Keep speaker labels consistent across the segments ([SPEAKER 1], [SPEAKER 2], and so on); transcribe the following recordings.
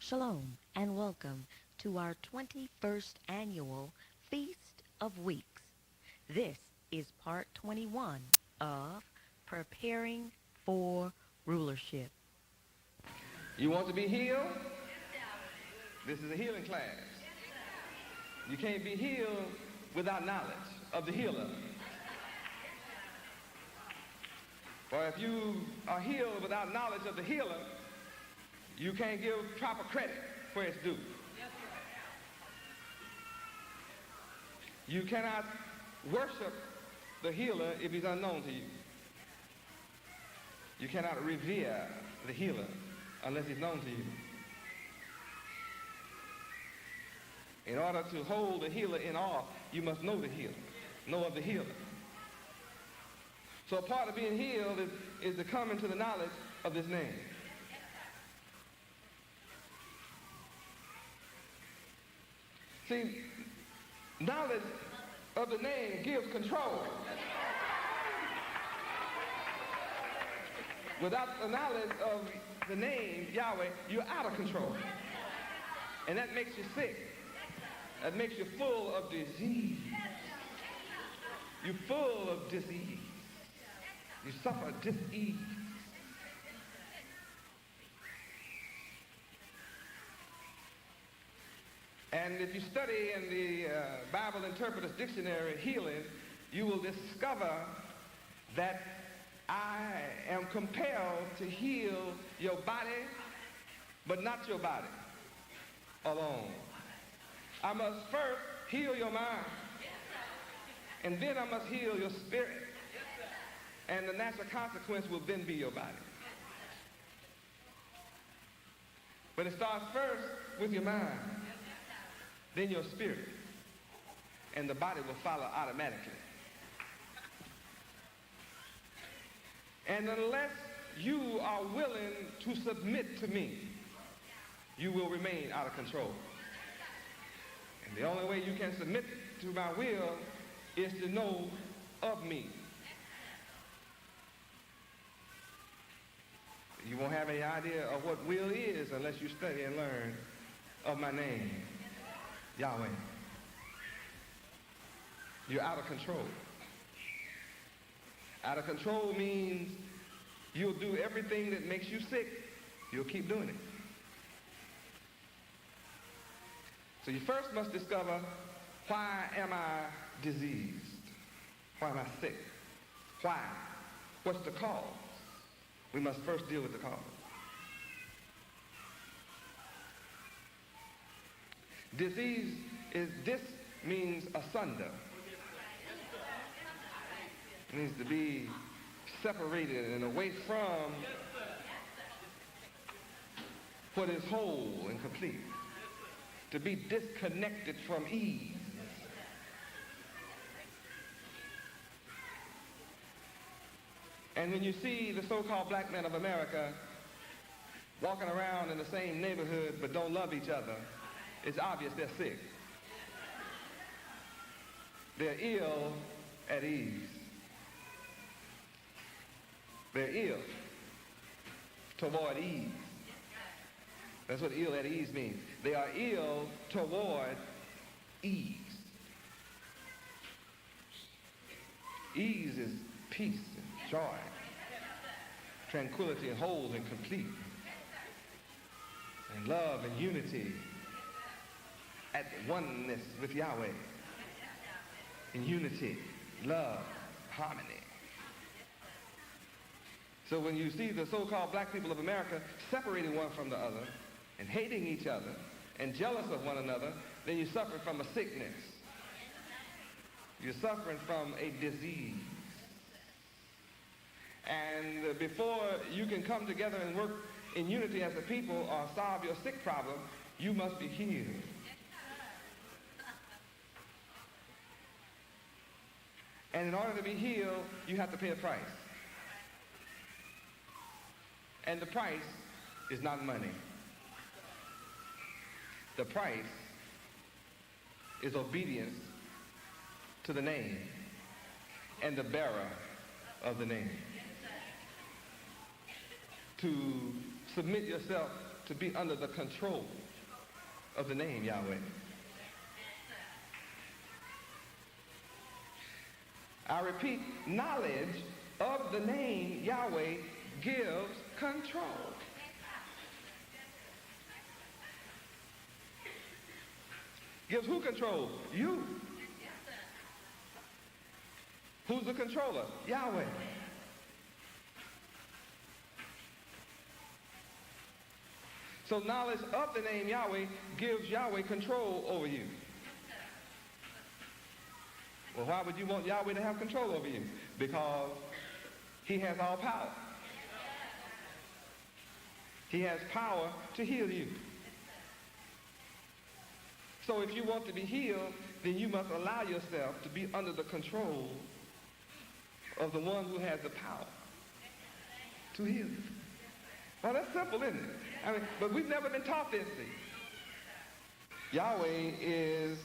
[SPEAKER 1] Shalom and welcome to our 21st annual Feast of Weeks. This is part 21 of Preparing for Rulership.
[SPEAKER 2] You want to be healed? This is a healing class. You can't be healed without knowledge of the healer. For if you are healed without knowledge of the healer, you can't give proper credit where it's due. You cannot worship the healer if he's unknown to you. You cannot revere the healer unless he's known to you. In order to hold the healer in awe, you must know the healer, know of the healer. So a part of being healed is to come into the knowledge of this name. See, knowledge of the name gives control. Without the knowledge of the name, Yahweh, you're out of control. And that makes you sick. That makes you full of disease. You're full of disease. You suffer disease. And if you study in the Bible Interpreter's Dictionary, healing, you will discover that I am compelled to heal your body, but not your body alone. I must first heal your mind, and then I must heal your spirit. And the natural consequence will then be your body. But it starts first with your mind, then your spirit, and the body will follow automatically. And unless you are willing to submit to me, you will remain out of control. And the only way you can submit to my will is to know of me. You won't have any idea of what will is unless you study and learn of my name, Yahweh. You're out of control. Out of control means you'll do everything that makes you sick. You'll keep doing it. So you first must discover, why am I diseased? Why am I sick? Why? What's the cause? We must first deal with the cause. Disease means asunder. It means to be separated and away from what is whole and complete. To be disconnected from ease. And when you see the so-called black men of America walking around in the same neighborhood but don't love each other, it's obvious they're sick. They're ill at ease. They're ill toward ease. That's what ill at ease means. They are ill toward ease. Ease is peace and joy, tranquility and whole and complete, and love and unity at oneness with Yahweh. In unity, love, harmony. So when you see the so-called black people of America separating one from the other and hating each other and jealous of one another, then you suffer from a sickness. You're suffering from a disease. And before you can come together and work in unity as a people or solve your sick problem, you must be healed. And in order to be healed, you have to pay a price. And the price is not money. The price is obedience to the name and the bearer of the name. To submit yourself to be under the control of the name Yahweh. I repeat, knowledge of the name Yahweh gives control. Gives who control? You. Who's the controller? Yahweh. So knowledge of the name Yahweh gives Yahweh control over you. Well, why would you want Yahweh to have control over you? Because he has all power. He has power to heal you. So if you want to be healed, then you must allow yourself to be under the control of the one who has the power to heal you. Well, that's simple, isn't it? I mean, but we've never been taught this thing. Yahweh is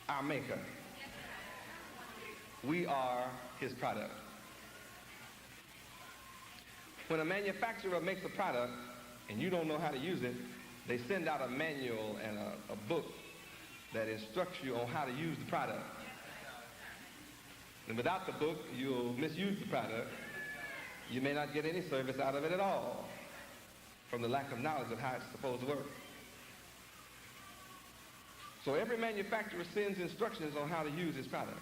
[SPEAKER 2] our maker. We are his product. When a manufacturer makes a product and you don't know how to use it, they send out a manual and a book that instructs you on how to use the product. And without the book, you'll misuse the product. You may not get any service out of it at all from the lack of knowledge of how it's supposed to work. So every manufacturer sends instructions on how to use his product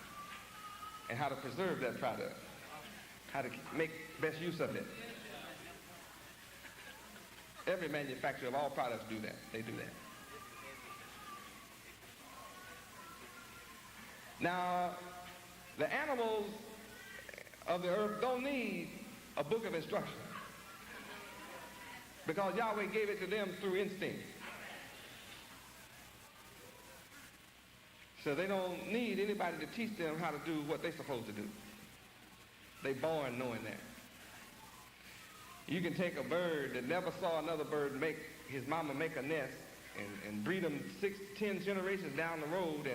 [SPEAKER 2] and how to preserve that product, how to make best use of it. Every manufacturer of all products do that. They do that. Now, the animals of the earth don't need a book of instruction because Yahweh gave it to them through instinct. So they don't need anybody to teach them how to do what they're supposed to do. They're born knowing that. You can take a bird that never saw another bird make his mama make a nest and breed them 6, 10 generations down the road,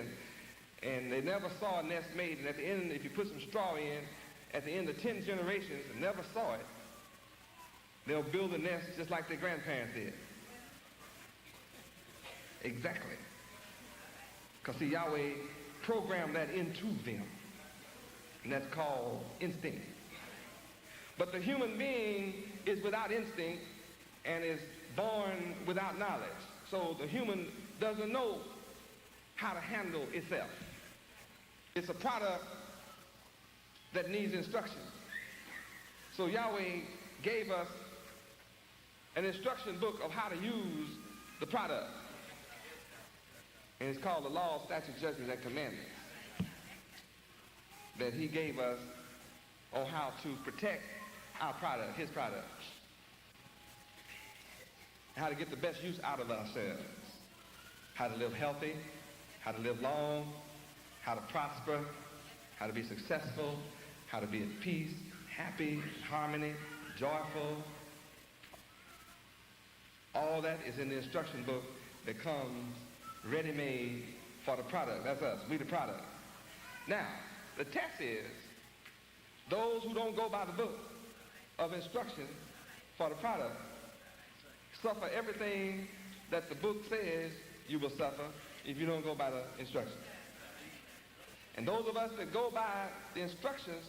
[SPEAKER 2] and they never saw a nest made, and at the end, if you put some straw in, at the end of 10 generations and never saw it, they'll build a nest just like their grandparents did. Exactly. Because see, Yahweh programmed that into them, and that's called instinct. But the human being is without instinct and is born without knowledge. So the human doesn't know how to handle itself. It's a product that needs instruction. So Yahweh gave us an instruction book of how to use the product. And it's called the Law, Statutes, Judgments, and Commandments that he gave us on how to protect our product, his product. How to get the best use out of ourselves. How to live healthy, how to live long, how to prosper, how to be successful, how to be at peace, happy, harmony, joyful. All that is in the instruction book that comes ready-made for the product. That's us. We the product. Now, the test is those who don't go by the book of instruction for the product suffer everything that the book says you will suffer if you don't go by the instructions. And those of us that go by the instructions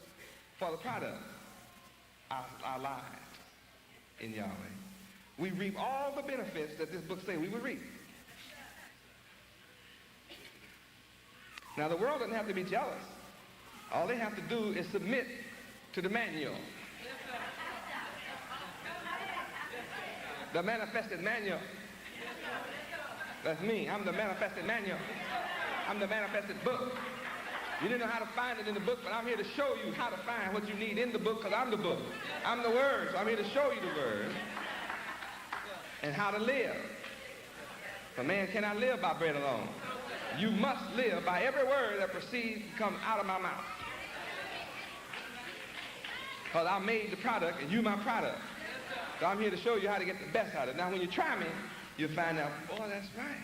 [SPEAKER 2] for the product, our lives in Yahweh, we reap all the benefits that this book says we would reap. Now, the world doesn't have to be jealous. All they have to do is submit to the manual. The manifested manual. That's me. I'm the manifested manual. I'm the manifested book. You didn't know how to find it in the book, but I'm here to show you how to find what you need in the book because I'm the book. I'm the word, so I'm here to show you the word and how to live. For man cannot live by bread alone. You must live by every word that proceeds and comes out of my mouth. Because I made the product and you my product. So I'm here to show you how to get the best out of it. Now when you try me, you'll find out, boy, that's right.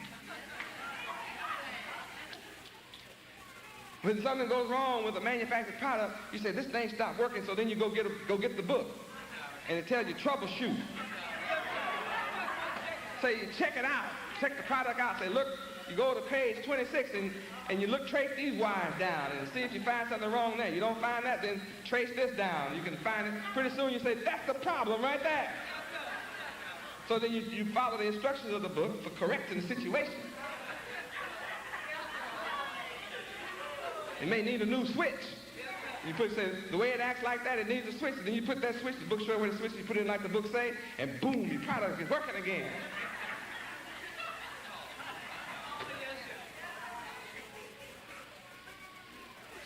[SPEAKER 2] When something goes wrong with a manufactured product, you say, this thing stopped working, so then you go get the book. And it tells you troubleshoot. say, check it out. Check the product out. Say, look, you go to page 26 and you look, trace these wires down and see if you find something wrong there. You don't find that, then trace this down. You can find it. Pretty soon you say, that's the problem right there. So then you follow the instructions of the book for correcting the situation. You may need a new switch. You say, the way it acts like that, it needs a switch. And then you put that switch, the book shows where the switch, you put it in like the book say, and boom, your product is working again.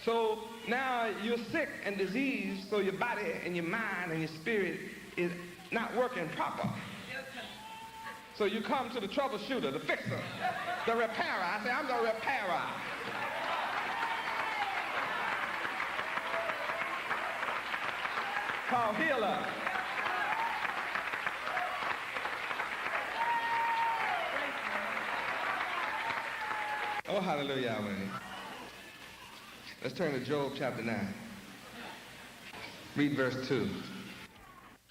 [SPEAKER 2] So now you're sick and diseased, so your body and your mind and your spirit is not working proper. So you come to the troubleshooter, the fixer, the repairer. I say, I'm the repairer. Called healer. Oh, hallelujah, Yahweh. Let's turn to Job chapter 9. Read verse 2.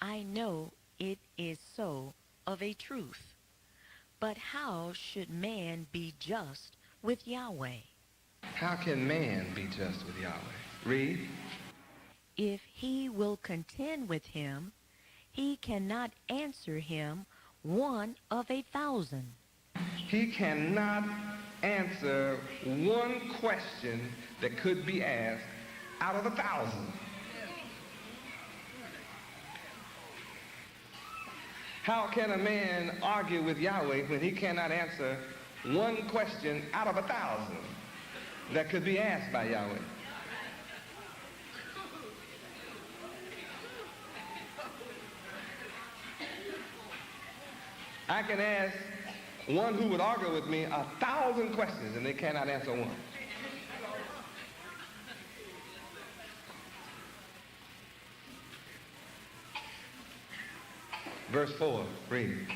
[SPEAKER 1] I know it is so of a truth. But how should man be just with Yahweh?
[SPEAKER 2] How can man be just with Yahweh? Read.
[SPEAKER 1] If he will contend with him, he cannot answer him one of 1,000.
[SPEAKER 2] He cannot answer one question that could be asked out of 1,000. How can a man argue with Yahweh when he cannot answer one question out of 1,000 that could be asked by Yahweh? I can ask one who would argue with me 1,000 questions and they cannot answer one. Verse 4, read.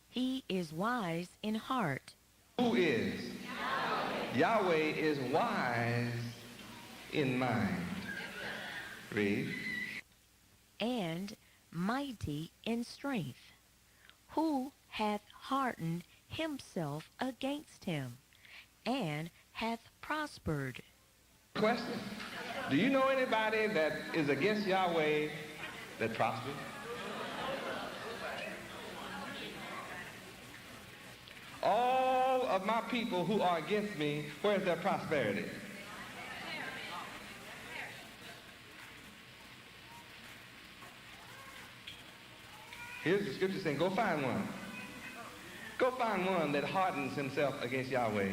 [SPEAKER 1] He is wise in heart.
[SPEAKER 2] Who is? Yahweh. Yahweh is wise in mind. Read.
[SPEAKER 1] And mighty in strength. Who hath hardened himself against him, and hath prospered?
[SPEAKER 2] Question. Do you know anybody that is against Yahweh that prospers? All of my people who are against me, where's their prosperity? Here's the scripture saying, go find one. Go find one that hardens himself against Yahweh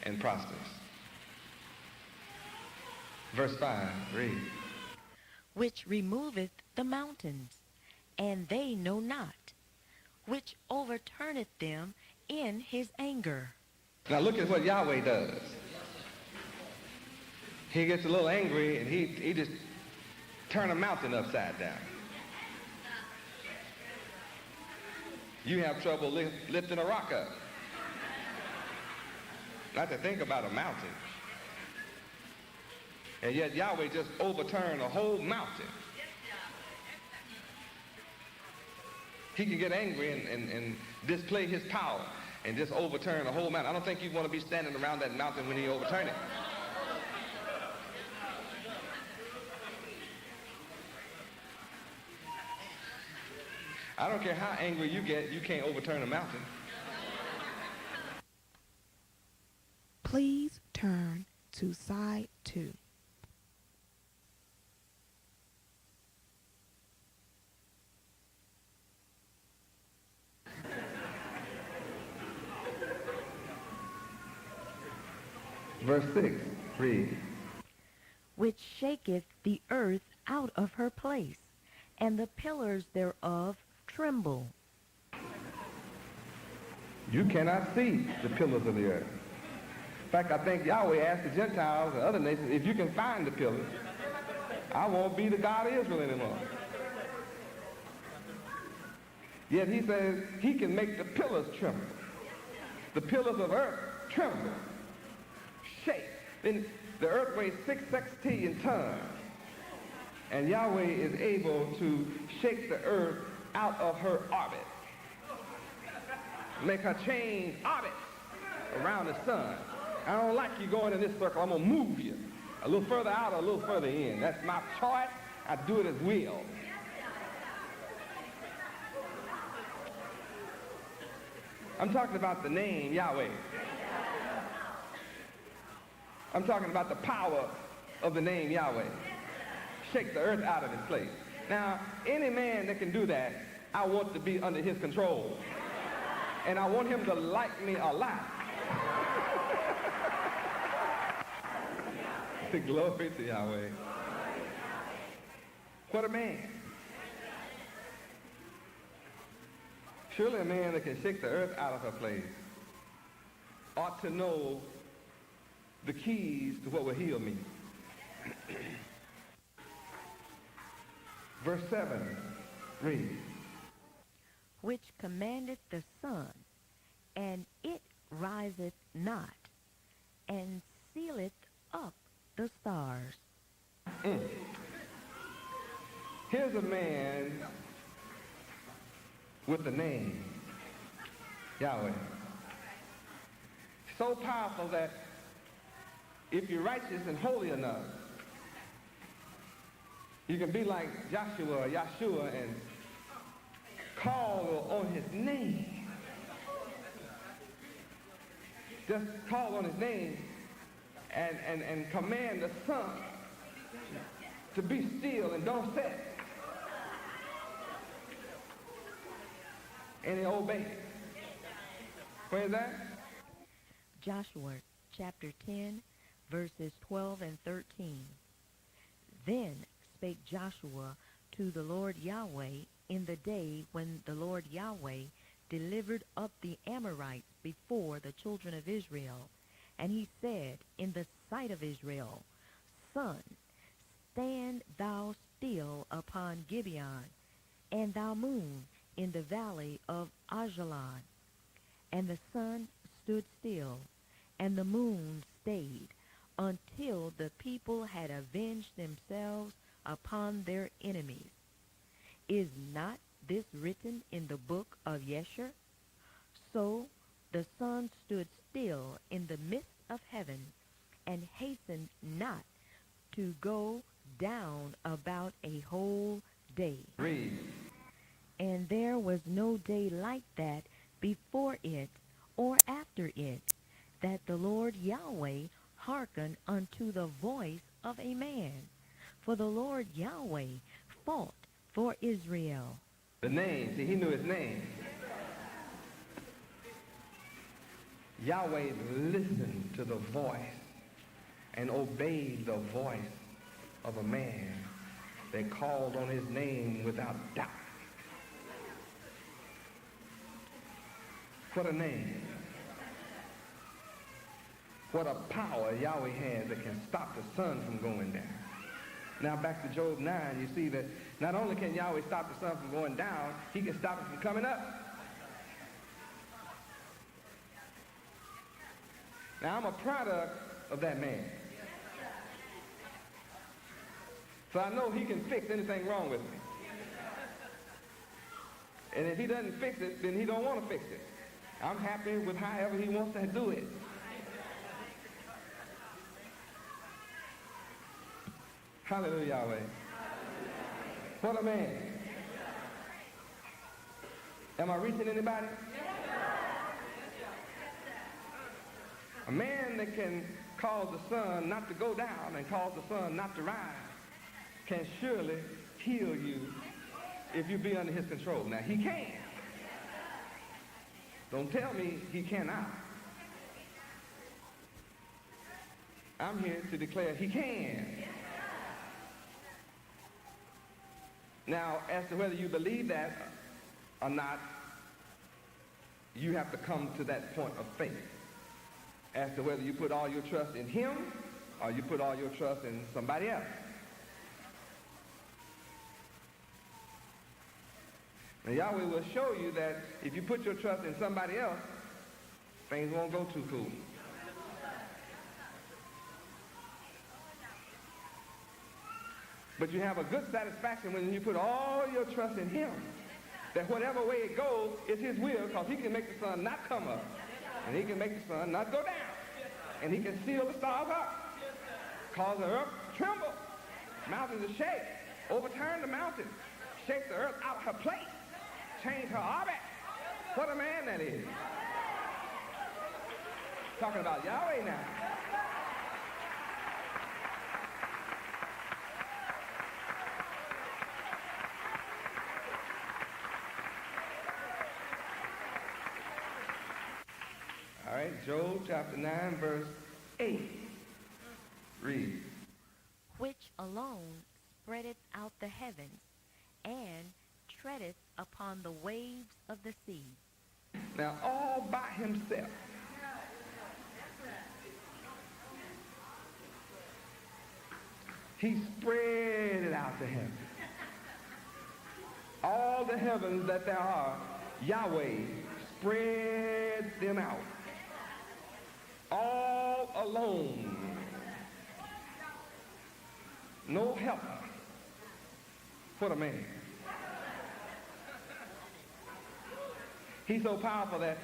[SPEAKER 2] and prospers. Verse 5, read.
[SPEAKER 1] Which removeth the mountains, and they know not, which overturneth them in his anger.
[SPEAKER 2] Now look at what Yahweh does. He gets a little angry and he just turns a mountain upside down. You have trouble lifting a rock up. Not to think about a mountain. And yet Yahweh just overturned a whole mountain. He can get angry and display his power and just overturn a whole mountain. I don't think you want to be standing around that mountain when he overturns it. I don't care how angry you get, you can't overturn a mountain.
[SPEAKER 3] Please turn to side 2.
[SPEAKER 2] Verse 6, read.
[SPEAKER 1] Which shaketh the earth out of her place, and the pillars thereof tremble.
[SPEAKER 2] You cannot see the pillars of the earth. In fact, I think Yahweh asked the Gentiles and other nations, if you can find the pillars, I won't be the God of Israel anymore. Yet he says he can make the pillars tremble. The pillars of earth tremble, shake. Then the earth weighs 6 sextillion tons. And Yahweh is able to shake the earth out of her orbit. Make her change orbits around the sun. I don't like you going in this circle. I'm going to move you a little further out or a little further in. That's my choice. I do it as will. I'm talking about the name Yahweh. I'm talking about the power of the name Yahweh. Shake the earth out of its place. Now, any man that can do that, I want to be under his control. And I want him to like me a lot. Glory to Yahweh. What a man. Surely a man that can shake the earth out of her place ought to know the keys to what will heal me. Verse 7, read.
[SPEAKER 1] Which commandeth the sun, and it riseth not, and sealeth up the stars.
[SPEAKER 2] Here's a man with the name Yahweh. So powerful that if you're righteous and holy enough, you can be like Joshua or Yahshua and call on his name. Just call on his name and command the sun to be still and don't set. And he obeyed. Where is that?
[SPEAKER 1] Joshua chapter 10, verses 12 and 13. Then spake Joshua to the Lord Yahweh in the day when the Lord Yahweh delivered up the Amorites before the children of Israel. And he said in the sight of Israel, Sun, stand thou still upon Gibeon, and thou moon in the valley of Ajalon. And the sun stood still, and the moon stayed, until the people had avenged themselves upon their enemies. Is not this written in the book of Yesher? So the sun stood still in the midst of heaven, and hastened not to go down about a whole day.
[SPEAKER 2] Read.
[SPEAKER 1] And there was no day like that before it or after it, that the Lord Yahweh hearkened unto the voice of a man. For the Lord Yahweh fought for Israel.
[SPEAKER 2] The name, see, he knew his name. Yahweh listened to the voice and obeyed the voice of a man that called on his name without doubt. What a name. What a power Yahweh has that can stop the sun from going down. Now back to Job 9, you see that not only can Yahweh stop the sun from going down, he can stop it from coming up. Now I'm a product of that man. So I know he can fix anything wrong with me. And if he doesn't fix it, then he don't want to fix it. I'm happy with however he wants to do it. Hallelujah, Yahweh. What a man. Am I reaching anybody? A man that can cause the sun not to go down and cause the sun not to rise can surely heal you if you be under his control. Now, he can. Don't tell me he cannot. I'm here to declare he can. Now, as to whether you believe that or not, you have to come to that point of faith. As to whether you put all your trust in him or you put all your trust in somebody else. Now, Yahweh will show you that if you put your trust in somebody else, things won't go too cool. But you have a good satisfaction when you put all your trust in him that whatever way it goes, it's his will, because he can make the sun not come up, and he can make the sun not go down, and he can seal the stars up, cause the earth to tremble, mountains to shake, overturn the mountain, shake the earth out of her place, change her orbit. What a man that is. Talking about Yahweh now. All right, Job chapter 9, verse 8. Read.
[SPEAKER 1] Which alone spreadeth out the heavens, and treadeth upon the waves of the sea.
[SPEAKER 2] Now, all by himself. He spread it out to heaven. All the heavens that there are, Yahweh spread them out. All alone. No helper for the man. He's so powerful that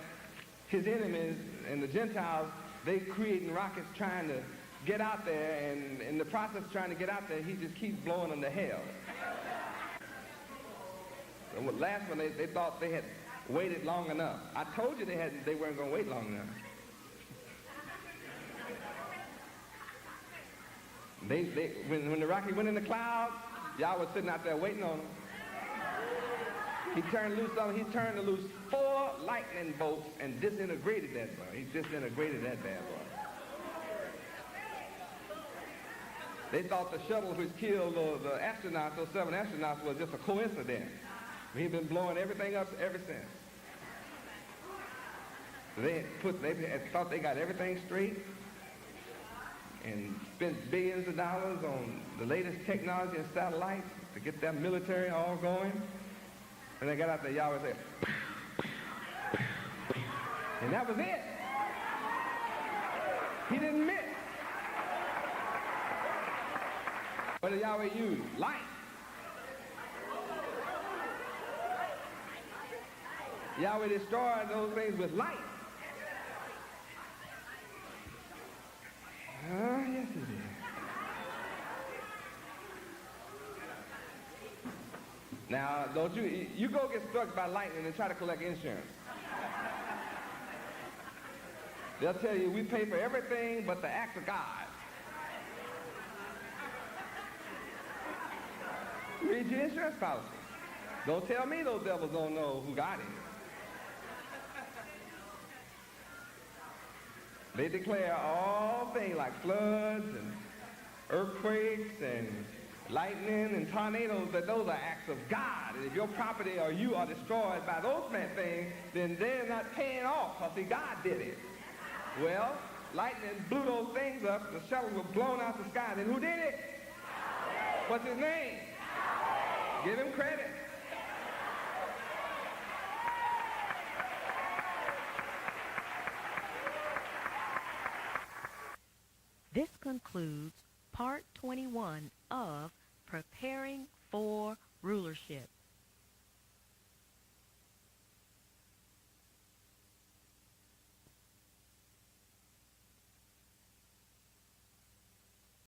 [SPEAKER 2] his enemies and the Gentiles, they creating rockets trying to get out there, and in the process of trying to get out there, he just keeps blowing them to hell. And last one, they thought they had waited long enough. I told you they weren't going to wait long enough. When the rocket went in the cloud, y'all was sitting out there waiting on him. He turned loose 4 lightning bolts and disintegrated that boy. He disintegrated that bad boy. They thought the shuttle which killed the astronauts, those 7 astronauts, was just a coincidence. He'd been blowing everything up ever since. So they thought they got everything straight and spent billions of dollars on the latest technology and satellites to get their military all going. And they got out there, Yahweh said, and that was it. He didn't miss. What did Yahweh use? Light. Yahweh destroyed those things with light. Yes, he did. Now, don't you go get struck by lightning and try to collect insurance. They'll tell you we pay for everything but the acts of God. Read your insurance policy. Don't tell me those devils don't know who God is. They declare all things like floods and earthquakes and lightning and tornadoes, that those are acts of God. And if your property or you are destroyed by those things, then they're not paying off, because see, God did it. Well, lightning blew those things up, the shuttles were blown out the sky, then who did it? What's his name? Give him credit.
[SPEAKER 1] This concludes Part 21 of Preparing for Rulership.